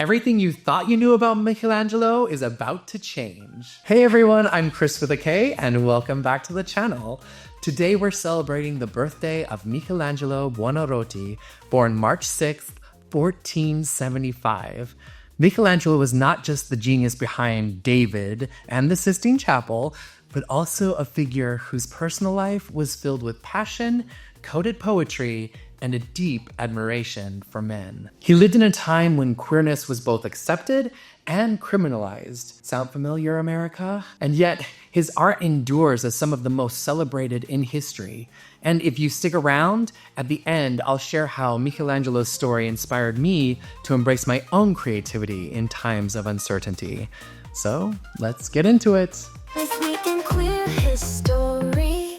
Everything you thought you knew about Michelangelo is about to change. Hey everyone, I'm Chris with a K, and welcome back to the channel. Today we're celebrating the birthday of Michelangelo Buonarroti, born March 6th, 1475. Michelangelo was not just the genius behind David and the Sistine Chapel, but also a figure whose personal life was filled with passion, coded poetry, and a deep admiration for men. He lived in a time when queerness was both accepted and criminalized. Sound familiar, America? And yet, his art endures as some of the most celebrated in history. And if you stick around, at the end, I'll share how Michelangelo's story inspired me to embrace my own creativity in times of uncertainty. So, let's get into it. This week in queer history,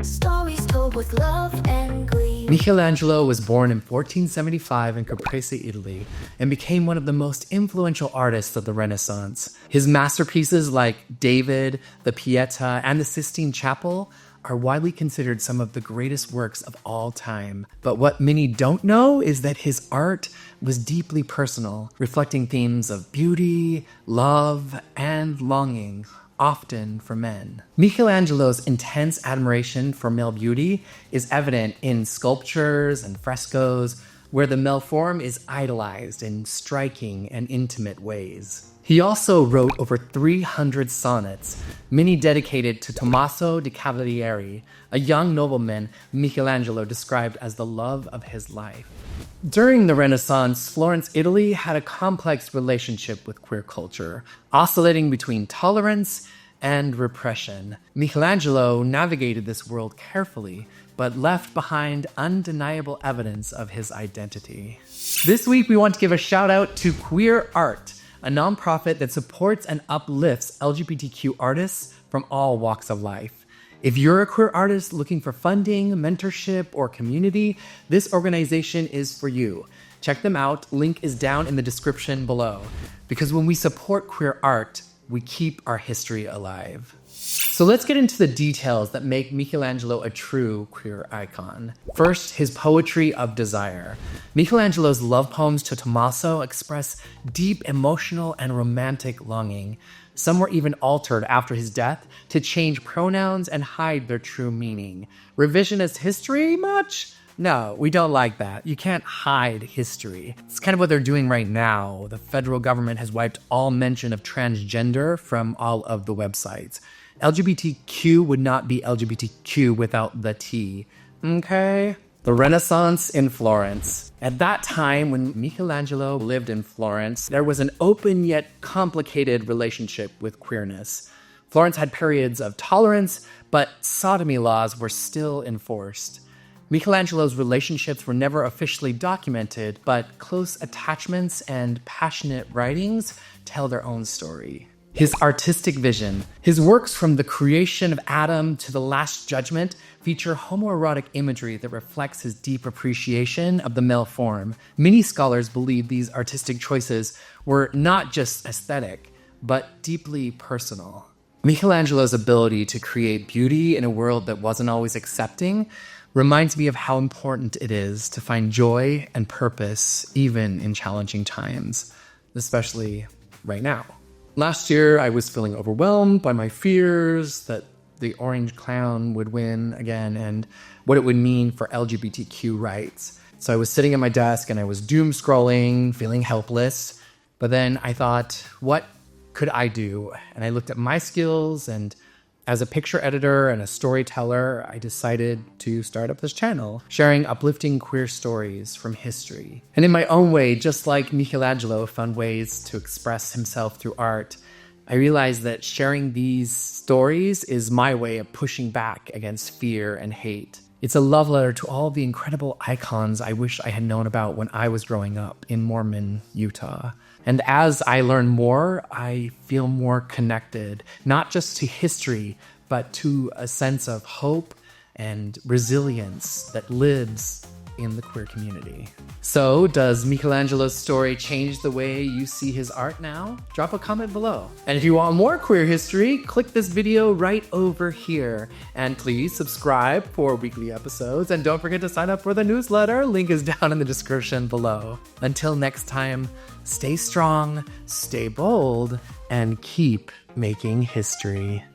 stories told with love and glee. Michelangelo was born in 1475 in Caprese, Italy, and became one of the most influential artists of the Renaissance. His masterpieces like David, the Pietà, and the Sistine Chapel are widely considered some of the greatest works of all time. But what many don't know is that his art was deeply personal, reflecting themes of beauty, love, and longing, often for men. Michelangelo's intense admiration for male beauty is evident in sculptures and frescoes, where the male form is idolized in striking and intimate ways. He also wrote over 300 sonnets, many dedicated to Tommaso di Cavalieri, a young nobleman Michelangelo described as the love of his life. During the Renaissance, Florence, Italy had a complex relationship with queer culture, oscillating between tolerance and repression. Michelangelo navigated this world carefully, but left behind undeniable evidence of his identity. This week, we want to give a shout out to Queer Art, a nonprofit that supports and uplifts LGBTQ artists from all walks of life. If you're a queer artist looking for funding, mentorship, or community, this organization is for you. Check them out. Link is down in the description below. Because when we support queer art, we keep our history alive. So let's get into the details that make Michelangelo a true queer icon. First, his poetry of desire. Michelangelo's love poems to Tommaso express deep emotional and romantic longing. Some were even altered after his death to change pronouns and hide their true meaning. Revisionist history much? No, we don't like that. You can't hide history. It's kind of what they're doing right now. The federal government has wiped all mention of transgender from all of the websites. LGBTQ would not be LGBTQ without the T. Okay? The Renaissance in Florence. At that time, when Michelangelo lived in Florence, there was an open yet complicated relationship with queerness. Florence had periods of tolerance, but sodomy laws were still enforced. Michelangelo's relationships were never officially documented, but close attachments and passionate writings tell their own story. His artistic vision. His works from the creation of Adam to the Last Judgment feature homoerotic imagery that reflects his deep appreciation of the male form. Many scholars believe these artistic choices were not just aesthetic, but deeply personal. Michelangelo's ability to create beauty in a world that wasn't always accepting reminds me of how important it is to find joy and purpose even in challenging times, especially right now. Last year, I was feeling overwhelmed by my fears that the orange clown would win again and what it would mean for LGBTQ rights. So I was sitting at my desk and I was doom scrolling, feeling helpless. But then I thought, what could I do? And I looked at my skills, and as a picture editor and a storyteller, I decided to start up this channel, sharing uplifting queer stories from history. And in my own way, just like Michelangelo found ways to express himself through art, I realized that sharing these stories is my way of pushing back against fear and hate. It's a love letter to all the incredible icons I wish I had known about when I was growing up in Mormon, Utah. And as I learn more, I feel more connected, not just to history, but to a sense of hope and resilience that lives in the queer community. So, does Michelangelo's story change the way you see his art now? Drop a comment below. And if you want more queer history, click this video right over here. And please subscribe for weekly episodes, and don't forget to sign up for the newsletter. Link is down in the description below. Until next time, stay strong, stay bold, and keep making history.